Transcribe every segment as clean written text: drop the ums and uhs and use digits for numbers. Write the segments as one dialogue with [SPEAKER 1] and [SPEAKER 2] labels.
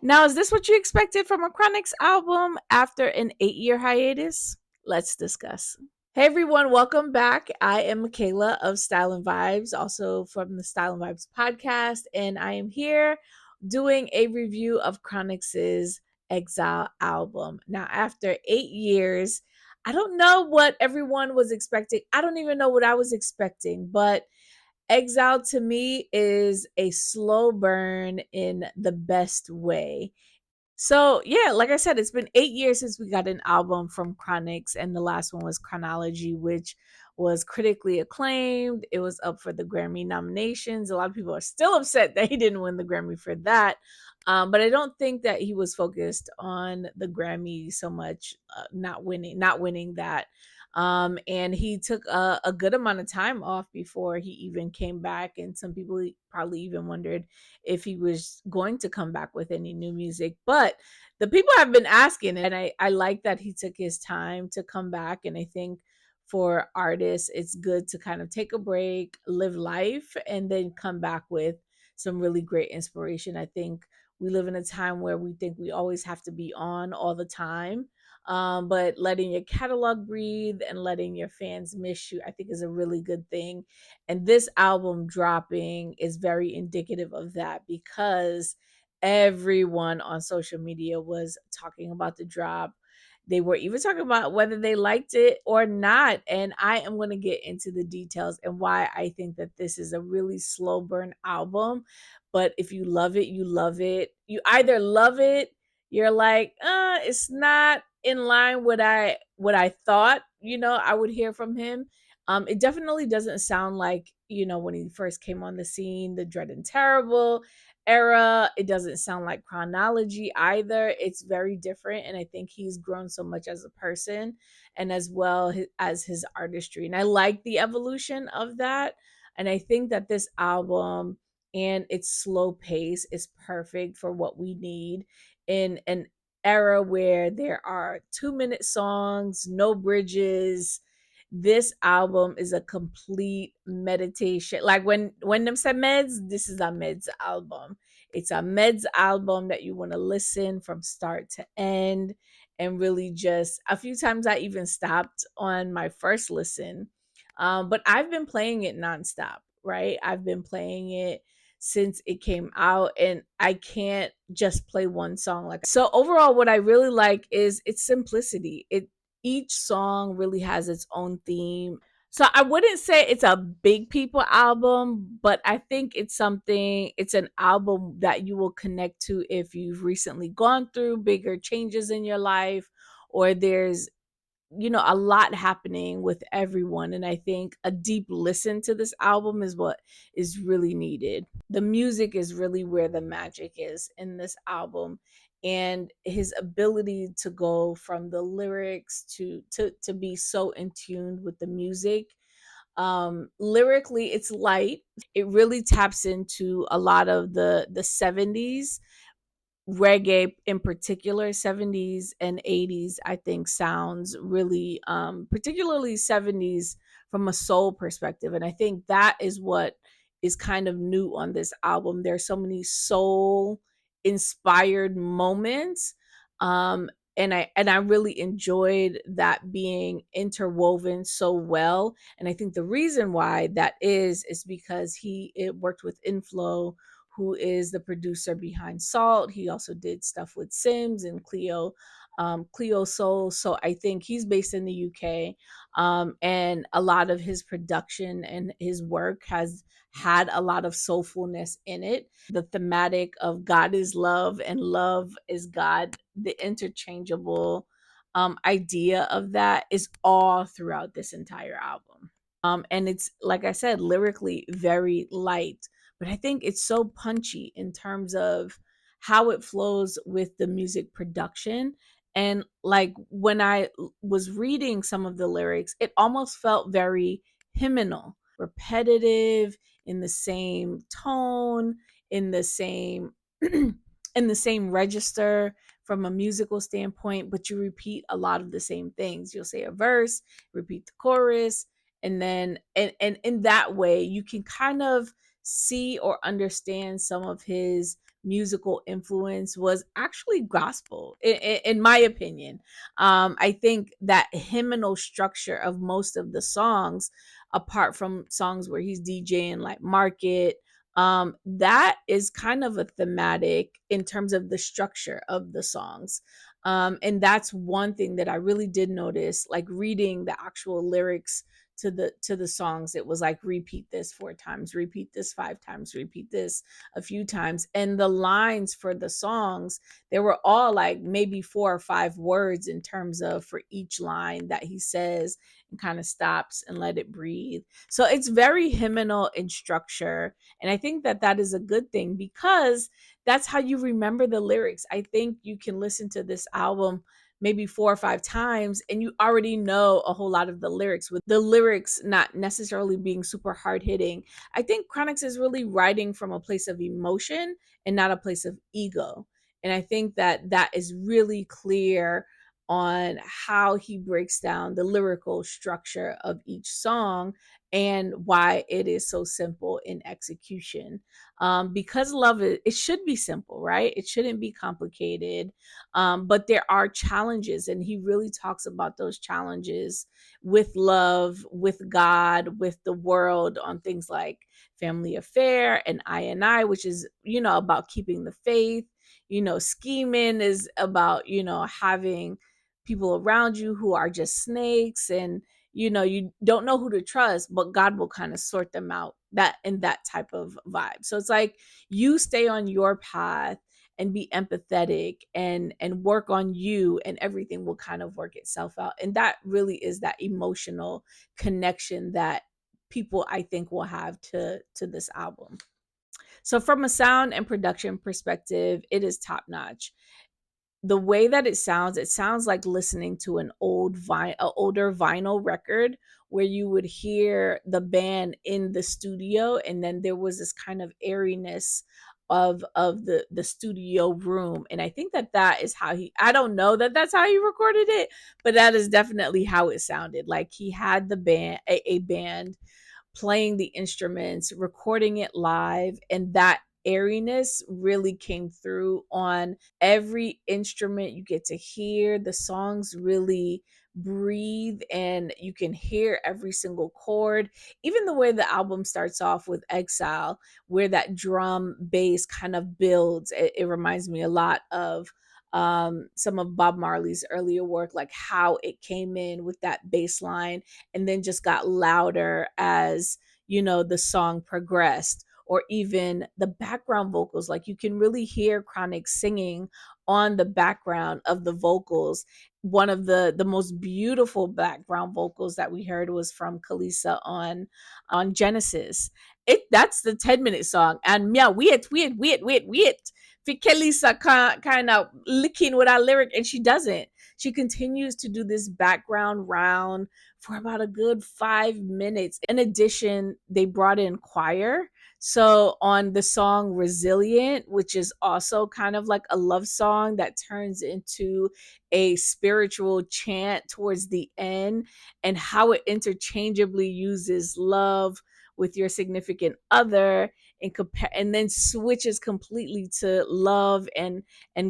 [SPEAKER 1] Now, is this what you expected from a Chronixx album after an 8-year hiatus? Let's discuss. Hey everyone, welcome back. I am Michaela of Style and Vibes, also from the Style and Vibes podcast, and I am here doing a review of Chronixx's Exile album. Now, after 8 years, I don't know what everyone was expecting. I don't even know what I was expecting, but Exile to me is a slow burn in the best way. So yeah, like I said, it's been 8 years since we got an album from Chronixx, and the last one was Chronology, which was critically acclaimed. It was up for the Grammy nominations. A lot of people are still upset that he didn't win the Grammy for that. But I don't think that he was focused on the Grammy so much, not winning that. And he took a good amount of time off before he even came back, and some people probably even wondered if he was going to come back with any new music. But the people have been asking, and I like that he took his time to come back. And I think for artists, it's good to kind of take a break, live life, and then come back with some really great inspiration. I think we live in a time where we think we always have to be on all the time. But letting your catalog breathe and letting your fans miss you, I think, is a really good thing. And this album dropping is very indicative of that, because everyone on social media was talking about the drop. They were even talking about whether they liked it or not. And I am going to get into the details and why I think that this is a really slow burn album. But if you love it, you love it. You either love it, you're like, it's not in line with what I thought, I would hear from him. It definitely doesn't sound like, when he first came on the scene, the Dread and Terrible era. It doesn't sound like Chronology either. It's very different. And I think he's grown so much as a person and as well as his artistry. And I like the evolution of that. And I think that this album and its slow pace is perfect for what we need in an era where there are 2-minute songs, no bridges. This album is a complete meditation. Like when them say meds, this is a meds album. It's a meds album that you want to listen from start to end. And really, just a few times I even stopped on my first listen. But I've been playing it nonstop, right? I've been playing it since it came out, and I can't just play one song. Like, so overall, what I really like is its simplicity. Each song really has its own theme. So I wouldn't say it's a big people album, but I think it's an album that you will connect to if you've recently gone through bigger changes in your life, or there's a lot happening with everyone. And I think a deep listen to this album is what is really needed. The music is really where the magic is in this album, and his ability to go from the lyrics to be so in tune with the music. Lyrically, it's light. It really taps into a lot of the 70s reggae, in particular 70s and 80s. I think sounds really, particularly 70s, from a soul perspective. And I think that is what is kind of new on this album. There's so many soul inspired moments. And I really enjoyed that being interwoven so well. And I think the reason why that is because it worked with Inflow, who is the producer behind Salt. He also did stuff with Sims and Cleo Soul. So I think he's based in the UK. And a lot of his production and his work has had a lot of soulfulness in it. The thematic of God is love and love is God, the interchangeable idea of that is all throughout this entire album. And it's, like I said, lyrically very light, but I think it's so punchy in terms of how it flows with the music production. And like when I was reading some of the lyrics, it almost felt very hymnal, repetitive, in the same tone, in the same in the same register from a musical standpoint, but you repeat a lot of the same things. You'll say a verse, repeat the chorus, and then and in that way you can kind of see or understand some of his musical influence was actually gospel, in my opinion. I think that hymnal structure of most of the songs, apart from songs where he's DJing like Market, that is kind of a thematic in terms of the structure of the songs. And that's one thing that I really did notice, like reading the actual lyrics to the songs. It was like, repeat this 4 times, repeat this 5 times, repeat this a few times. And the lines for the songs, they were all like maybe 4 or 5 words in terms of for each line that he says, and kind of stops and let it breathe. So it's very hymnal in structure. And I think that that is a good thing, because that's how you remember the lyrics. I think you can listen to this album maybe 4 or 5 times and you already know a whole lot of the lyrics, with the lyrics not necessarily being super hard hitting. I think Chronixx is really writing from a place of emotion and not a place of ego. And I think that that is really clear on how he breaks down the lyrical structure of each song, and why it is so simple in execution. Because love, it should be simple, right? It shouldn't be complicated. But there are challenges, and he really talks about those challenges with love, with God, with the world, on things like family affair and I, which is, about keeping the faith. Scheming is about, having people around you who are just snakes, and you don't know who to trust, but God will kind of sort them out, that in that type of vibe. So it's like, you stay on your path and be empathetic, and work on you, and everything will kind of work itself out. And that really is that emotional connection that people, I think, will have to this album. So from a sound and production perspective, it is top notch. The way that it sounds like listening to an older vinyl record, where you would hear the band in the studio, and then there was this kind of airiness of the studio room. And I think that that is how he, I don't know that that's how he recorded it, but that is definitely how it sounded. Like he had the band, a band playing the instruments, recording it live, and that airiness really came through on every instrument. You get to hear the songs really breathe, and you can hear every single chord. Even the way the album starts off with Exile, where that drum bass kind of builds, it reminds me a lot of some of Bob Marley's earlier work, like how it came in with that bass line and then just got louder as the song progressed. Or even the background vocals, like you can really hear Chronixx singing on the background of the vocals. One of the most beautiful background vocals that we heard was from Kalisa on Genesis. That's the 10-minute song, and yeah, wait. Kalisa kind of licking with our lyric, and she doesn't. She continues to do this background round for about a good 5 minutes. In addition, they brought in choir. So on the song Resilient, which is also kind of like a love song that turns into a spiritual chant towards the end, and how it interchangeably uses love with your significant other, and then switches completely to love and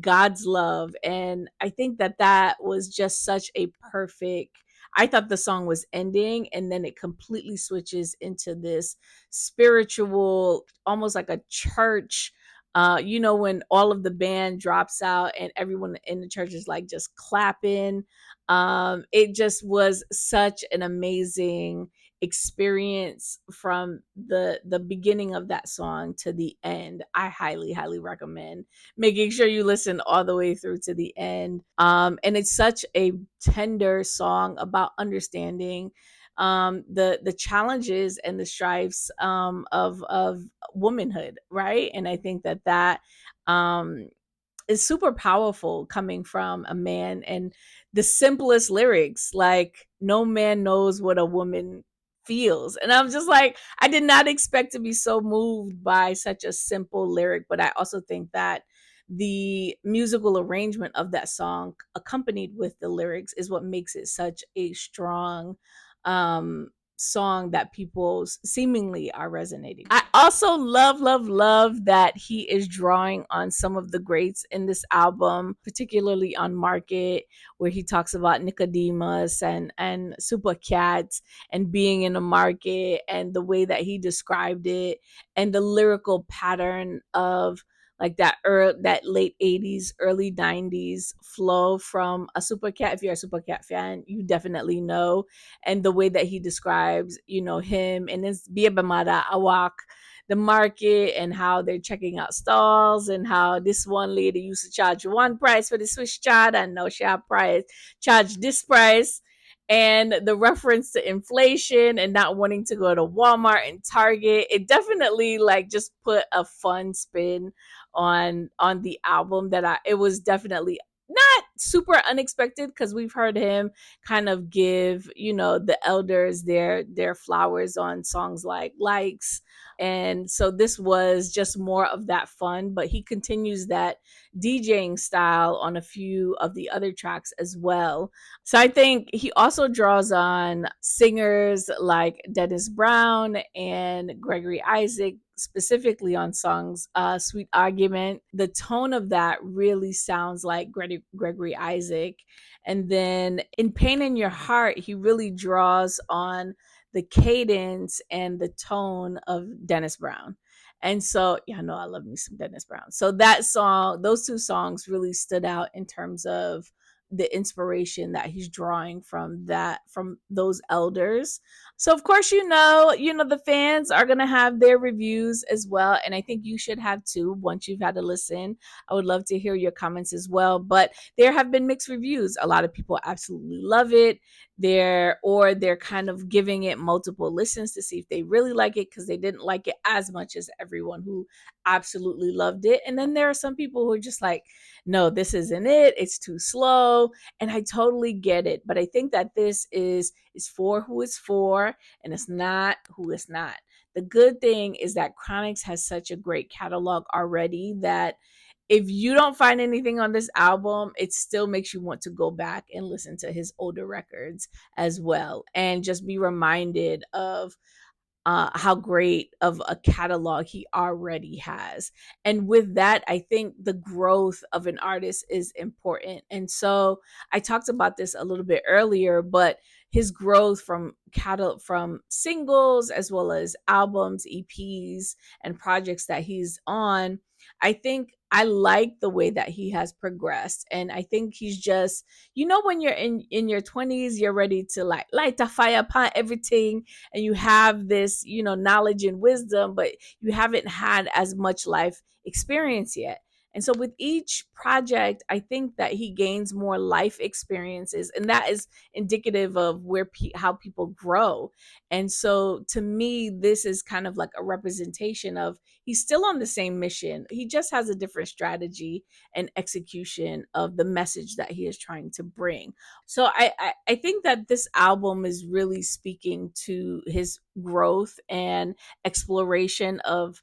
[SPEAKER 1] God's love. And I think that that was just such a perfect, I thought the song was ending, and then it completely switches into this spiritual, almost like a church. When all of the band drops out and everyone in the church is like just clapping. It just was such an amazing experience from the beginning of that song to the end. I highly recommend making sure you listen all the way through to the end. And it's such a tender song about understanding the challenges and the strifes of womanhood, right? And I think that that um is super powerful, coming from a man. And the simplest lyrics, like, no man knows what a woman feels. And I'm just like, I did not expect to be so moved by such a simple lyric. But I also think that the musical arrangement of that song, accompanied with the lyrics, is what makes it such a strong song that people seemingly are resonating. I also love that he is drawing on some of the greats in this album, particularly on Market, where he talks about Nicodemus and Super Cats and being in a market, and the way that he described it, and the lyrical pattern of like that late 80s, early 90s flow from a Super Cat. If you're a Super Cat fan, you definitely know. And the way that he describes, him and his Biabamada Awak, the market, and how they're checking out stalls, and how this one lady used to charge one price for the Swiss chard, and now she price charge this price. And the reference to inflation and not wanting to go to Walmart and Target, it definitely like just put a fun spin on the album. It was definitely not super unexpected, because we've heard him kind of give the elders their flowers on songs like Likes. And so this was just more of that fun, but he continues that DJing style on a few of the other tracks as well. So I think he also draws on singers like Dennis Brown and Gregory Isaac, specifically on songs Sweet Argument. The tone of that really sounds like Gregory Isaac. And then in Pain in Your Heart, he really draws on the cadence and the tone of Dennis Brown. And so, yeah, I know I love me some Dennis Brown. So that song, those two songs really stood out in terms of the inspiration that he's drawing from those elders. So of course, the fans are going to have their reviews as well, and I think you should have too once you've had to listen. I would love to hear your comments as well, but there have been mixed reviews. A lot of people absolutely love it. They're kind of giving it multiple listens to see if they really like it, because they didn't like it as much as everyone who absolutely loved it. And then there are some people who are just like, no, this isn't it. It's too slow. And I totally get it. But I think that this is for who it's for, and it's not who it's not. The good thing is that Chronixx has such a great catalog already that if you don't find anything on this album, it still makes you want to go back and listen to his older records as well, and just be reminded of how great of a catalog he already has. And with that, I think the growth of an artist is important. And so I talked about this a little bit earlier, but his growth from singles as well as albums, EPs, and projects that he's on, I think I like the way that he has progressed. And I think he's just, when you're in your 20s, you're ready to like light a fire upon everything, and you have this, knowledge and wisdom, but you haven't had as much life experience yet. And so with each project, I think that he gains more life experiences, and that is indicative of how people grow. And so to me, this is kind of like a representation of he's still on the same mission. He just has a different strategy and execution of the message that he is trying to bring. So I think that this album is really speaking to his growth and exploration of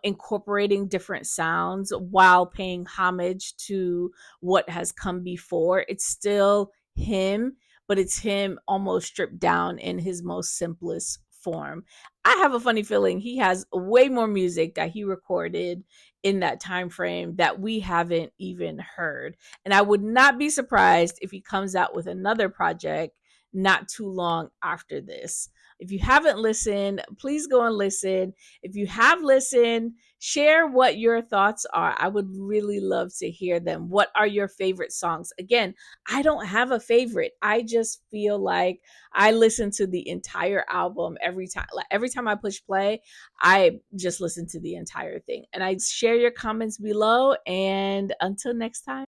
[SPEAKER 1] incorporating different sounds while paying homage to what has come before. It's still him, but it's him almost stripped down in his most simplest form. I have a funny feeling he has way more music that he recorded in that time frame that we haven't even heard. And I would not be surprised if he comes out with another project not too long after this. If you haven't listened, please go and listen. If you have listened, share what your thoughts are. I would really love to hear them. What are your favorite songs? Again, I don't have a favorite. I just feel like I listen to the entire album every time. Like every time I push play, I just listen to the entire thing. And I share your comments below. And until next time.